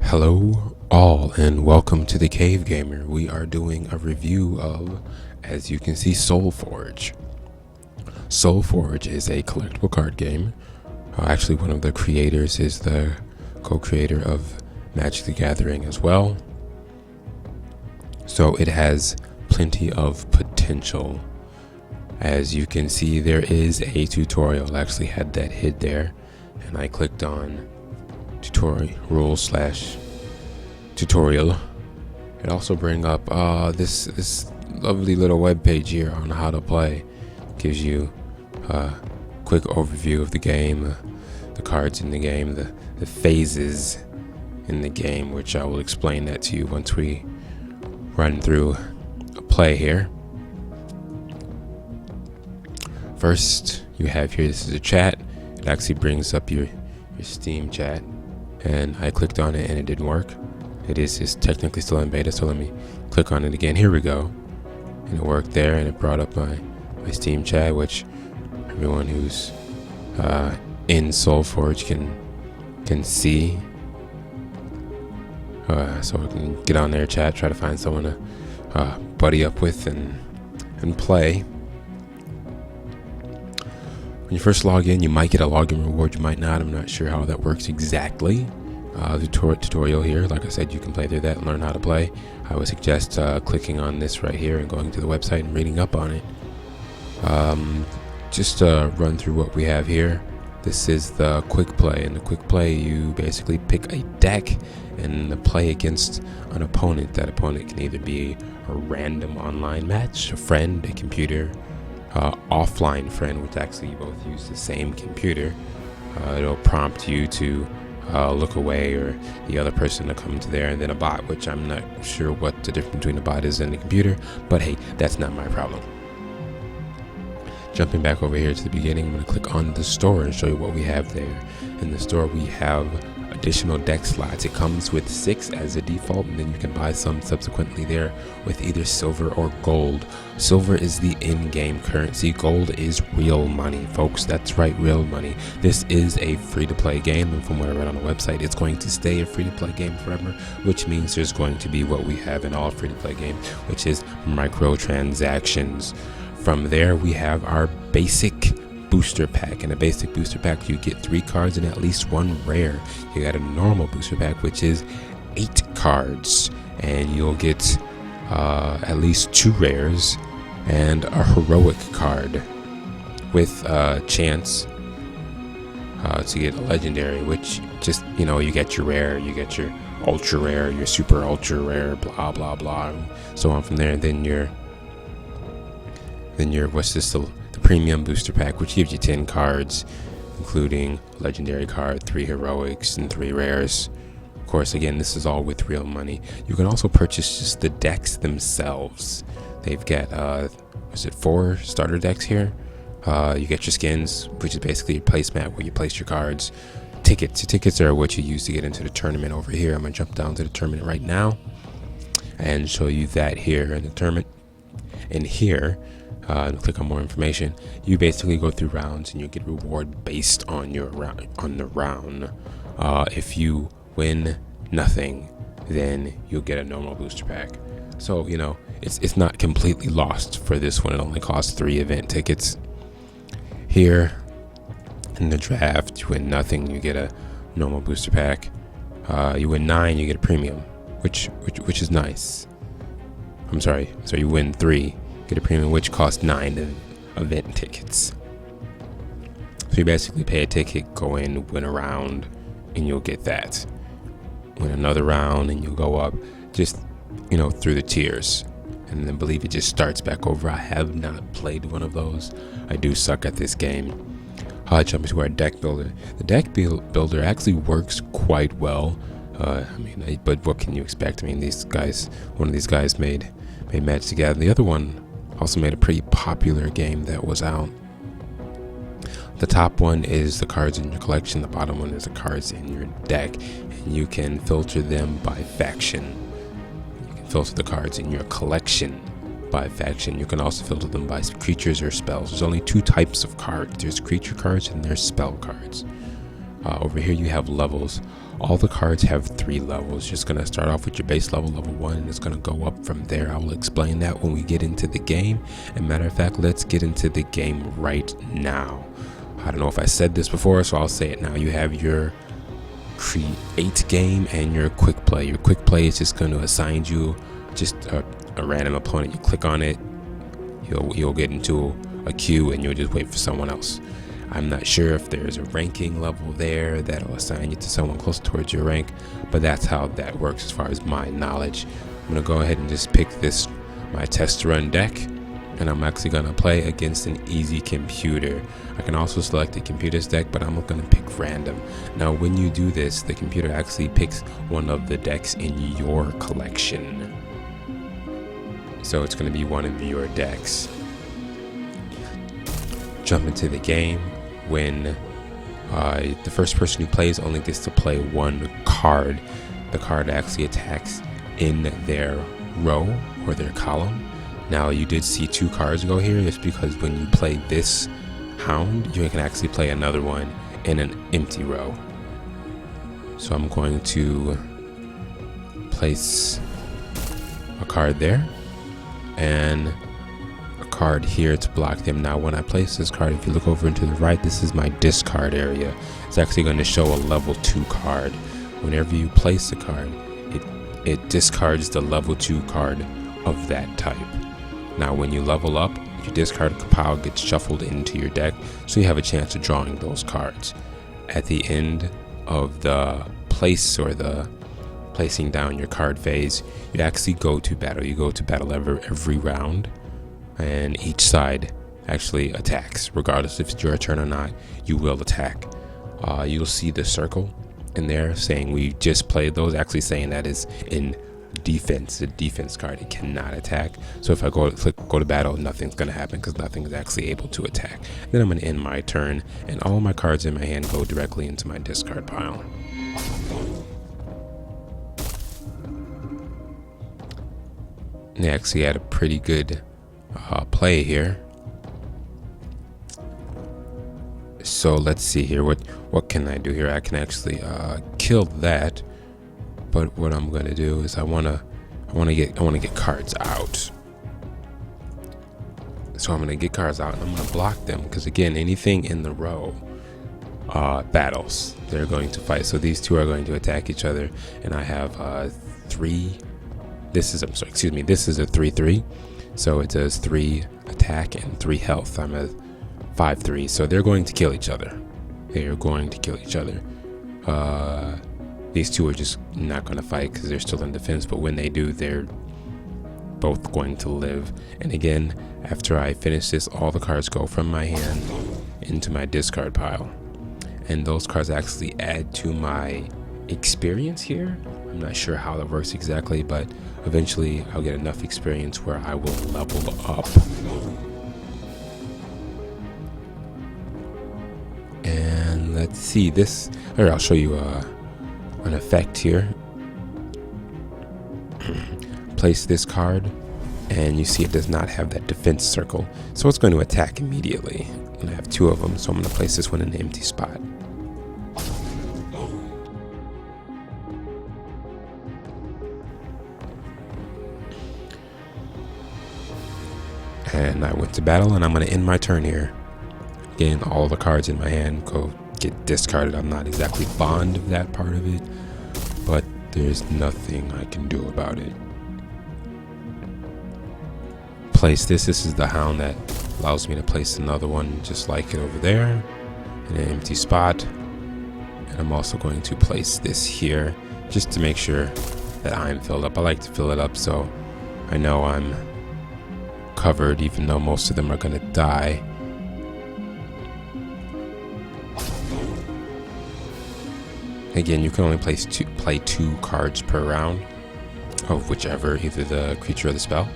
Hello all and welcome to the Cave Gamer. We are doing a review of, as you can see, SolForge. SolForge is a collectible card game. Actually, one of the creators is the co-creator of Magic the Gathering as well. So it has plenty of potential. As you can see, there is a tutorial. I actually had that hid there and I clicked on tutorial. It also bring up this lovely little web page here on how to play. Gives you a quick overview of the game, the cards in the game, the phases in the game, which I will explain that to you once we run through a play here. First, you have here, this is a chat. It actually brings up your Steam chat, and I clicked on it and it didn't work. It is technically still in beta, so let me click on it again. Here we go. And it worked there, and it brought up my Steam chat, which everyone who's in SolForge can see. So we can get on their chat, try to find someone to buddy up with and play. When you first log in, you might get a login reward, you might not. I'm not sure how that works exactly. The tutorial here, like I said, you can play through that and learn how to play. I would suggest clicking on this right here and going to the website and reading up on it. Just to run through what we have here. This is the quick play. In the quick play, you basically pick a deck and play against an opponent. That opponent can either be a random online match, a friend, a computer, offline friend, which actually you both use the same computer. It'll prompt you to look away, or the other person to come to there, and then a bot, which I'm not sure what the difference between a bot is and a computer, but hey, that's not my problem. Jumping back over here to the beginning, I'm going to click on the store and show you what we have there. In the store, we have additional deck slots. It comes with 6 as a default, and then you can buy some subsequently there with either silver or gold. Silver is the in-game currency. Gold is real money, folks. That's right, real money. This is a free-to-play game, and from what I read on the website, it's going to stay a free-to-play game forever, which means there's going to be what we have in all free-to-play games, which is microtransactions. From there, we have our basic booster pack. In a basic booster pack, you get 3 cards and at least 1 rare. You got a normal booster pack, which is 8 cards, and you'll get at least 2 rares and a heroic card with a chance to get a legendary, which just, you get your rare, you get your ultra rare, your super ultra rare, blah blah blah, and so on from there. And then your what's this, the premium booster pack, which gives you 10 cards, including legendary card, 3 heroics, and 3 rares. Of course, again, this is all with real money. You can also purchase just the decks themselves. They've got 4 starter decks here. You get your skins, which is basically your placemat where you place your cards. Tickets are what you use to get into the tournament over here. I'm gonna jump down to the tournament right now and show you that here in the tournament. And here, click on more information. You basically go through rounds and you get reward based on your round. If you win nothing, then you'll get a normal booster pack. So it's not completely lost for this one. It only costs 3 event tickets. Here in the draft, you win nothing, you get a normal booster pack. You win 9, you get a premium, which is nice. I'm sorry. So you win 3. Get a premium, which costs 9 event tickets. So you basically pay a ticket, go in, win a round, and you'll get that. Win another round, and you'll go up, just through the tiers. And then believe it just starts back over. I have not played one of those. I do suck at this game. I'll jump into our deck builder. The deck builder actually works quite well. But what can you expect? One of these guys made Magic the Gathering. The other one also made a pretty popular game that was out. The top one is the cards in your collection. The bottom one is the cards in your deck, and you can filter them by faction. You can filter the cards in your collection by faction. You can also filter them by creatures or spells. There's only 2 types of cards. There's creature cards and there's spell cards. Over here you have levels. All the cards have 3 levels. Just gonna start off with your base level, level 1, and it's gonna go up from there. I will explain that when we get into the game. And matter of fact, let's get into the game right now. I don't know if I said this before, so I'll say it now. You have your create game and your quick play. Your quick play is just going to assign you just a random opponent. You click on it, you'll get into a queue, and you'll just wait for someone else. I'm not sure if there's a ranking level there that'll assign you to someone close towards your rank, but that's how that works as far as my knowledge. I'm gonna go ahead and just pick my test run deck, and I'm actually gonna play against an easy computer. I can also select a computer's deck, but I'm gonna pick random. Now, when you do this, the computer actually picks one of the decks in your collection. So it's gonna be one of your decks. Jump into the game. When the first person who plays only gets to play 1 card. The card actually attacks in their row or their column. Now, you did see 2 cards go here. It's because when you play this hound, you can actually play another one in an empty row. So I'm going to place a card there and a card here to block them. Now, when I place this card, if you look over into the right, this is my discard area. It's actually going to show a level 2 card. Whenever you place a card, it discards the level 2 card of that type. Now, when you level up, your discard pile gets shuffled into your deck, so you have a chance of drawing those cards. At the end of the place or the placing down your card phase, you actually go to battle. You go to battle every round, and each side actually attacks. Regardless if it's your turn or not, you will attack. You'll see the circle in there saying we just played those, actually saying that is in defense, the defense card. It cannot attack. So if I go to battle, nothing's gonna happen because nothing is actually able to attack. Then I'm gonna end my turn, and all my cards in my hand go directly into my discard pile. They actually had a pretty good play here. So let's see here. What can I do here? I can actually kill that. But what I'm gonna do is I wanna get cards out. So I'm gonna get cards out and I'm gonna block them, because again, anything in the row battles. They're going to fight. So these 2 are going to attack each other, and I have 3. This is a 3/3. So it does 3 attack and 3 health. I'm a 5/3. So they're going to kill each other. They are going to kill each other. These 2 are just not going to fight because they're still in defense, but when they do, they're both going to live. And again, after I finish this, all the cards go from my hand into my discard pile. And those cards actually add to my experience here. I'm not sure how that works exactly, but eventually I'll get enough experience where I will level up. And let's see this. Or I'll show you an effect here. Place this card, and you see it does not have that defense circle, so it's going to attack immediately. And I have 2 of them, so I'm going to place this one in an empty spot. And I went to battle, and I'm going to end my turn here. Again, all the cards in my hand go get discarded. I'm not exactly fond of that part of it, but there's nothing I can do about it. Place this. This is the hound that allows me to place another one just like it over there in an empty spot. And I'm also going to place this here just to make sure that I'm filled up. I like to fill it up so I know I'm covered, even though most of them are going to die. Again, you can only play 2 cards per round of whichever, either the creature or the spell.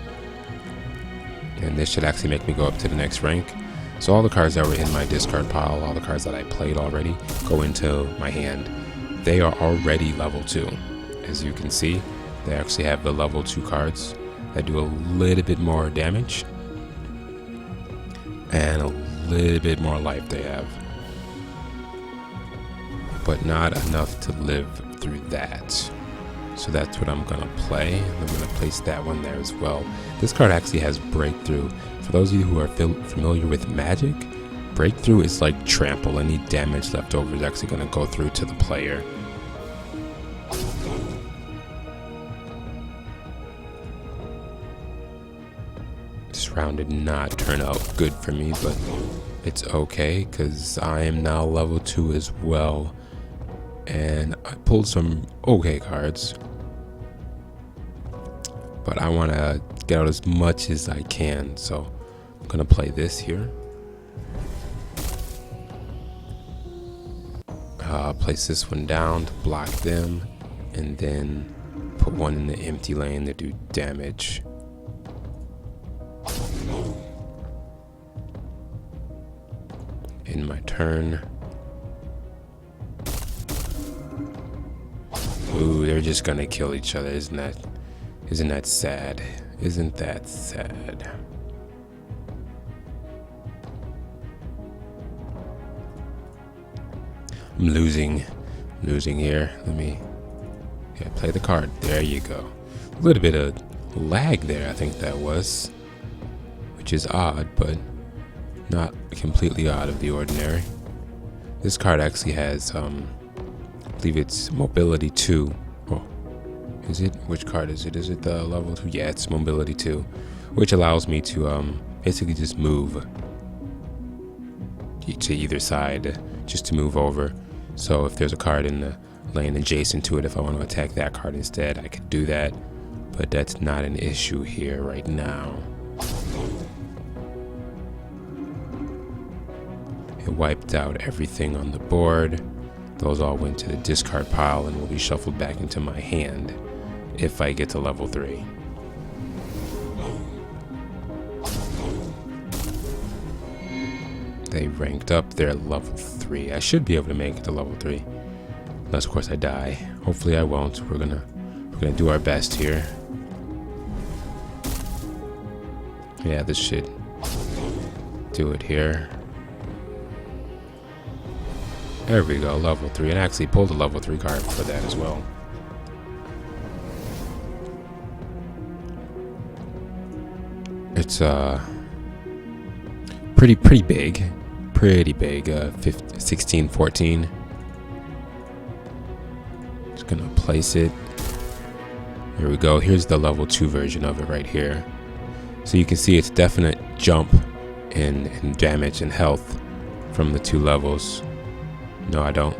And this should actually make me go up to the next rank. So all the cards that were in my discard pile, all the cards that I played already, go into my hand. They are already level 2. As you can see, they actually have the level 2 cards that do a little bit more damage and a little bit more life they have. but not enough to live through that. So that's what I'm gonna play. I'm gonna place that one there as well. This card actually has Breakthrough. For those of you who are familiar with Magic, Breakthrough is like Trample. Any damage left over is actually gonna go through to the player. This round did not turn out good for me, but it's okay because I am now level 2 as well. And I pulled some okay cards, but I want to get out as much as I can, so I'm gonna play this here. Place this one down to block them, and then put one in the empty lane to do damage. In my turn. Ooh, they're just gonna kill each other. Isn't that sad? Isn't that sad? I'm losing here. Let me play the card. There you go. A little bit of lag there, I think that was, which is odd, but not completely out of the ordinary. This card actually has I believe it's mobility 2. Oh, is it? Which card is it? Is it the level 2? Yeah, it's mobility 2, which allows me to basically just move to either side, just to move over. So if there's a card in the lane adjacent to it, if I want to attack that card instead, I could do that, but that's not an issue here right now. It wiped out everything on the board. Those all went to the discard pile and will be shuffled back into my hand if I get to level 3. They ranked up, they're level 3. I should be able to make it to level 3. Unless of course I die. Hopefully I won't. We're gonna do our best here. Yeah, this should do it here. There we go, level 3. And I actually pulled a level 3 card for that as well. It's pretty big. Pretty big. 16, 14. Just gonna place it. Here we go. Here's the level 2 version of it right here. So you can see it's definite jump in damage and health from the 2 levels. No, I don't.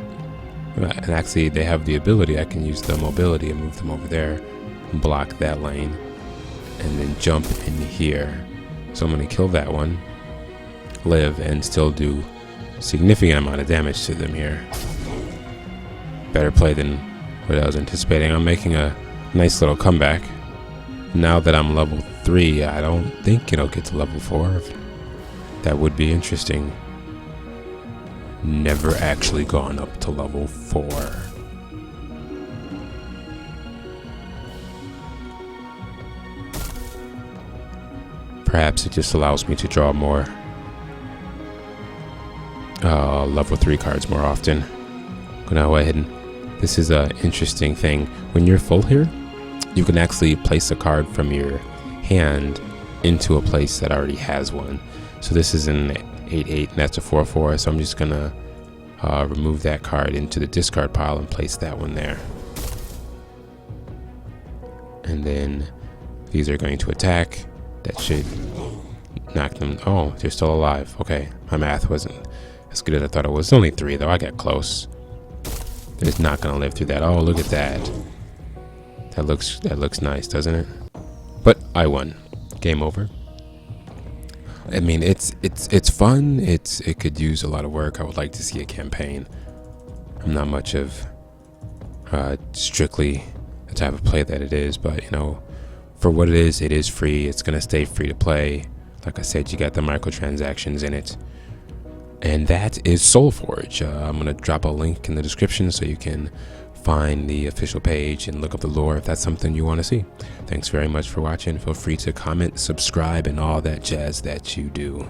And actually, they have the ability. I can use the mobility and move them over there and block that lane, and then jump in here. So I'm going to kill that one, live, and still do significant amount of damage to them here. Better play than what I was anticipating. I'm making a nice little comeback. Now that I'm level 3, I don't think it'll get to level 4. That would be interesting. Never actually gone up to level 4. Perhaps it just allows me to draw more level 3 cards more often. I'm gonna go ahead and, this is an interesting thing. When you're full here, you can actually place a card from your hand into a place that already has one. So this is an 8/8 and that's a 4/4. So I'm just gonna remove that card into the discard pile and place that one there. And then these are going to attack. That should knock them. Oh, they're still alive. Okay, my math wasn't as good as I thought it was. Only 3 though. I got close. They're just not gonna live through that. Oh, look at that. That looks nice, doesn't it? But I won. Game over. I mean, it's fun. It could use a lot of work. I would like to see a campaign. I'm not much of strictly the type of play that it is, but you know, for what it is free. It's gonna stay free to play. Like I said, you got the microtransactions in it, and that is SolForge. I'm gonna drop a link in the description so you can find the official page and look up the lore if that's something you want to see. Thanks very much for watching. Feel free to comment, subscribe, and all that jazz that you do.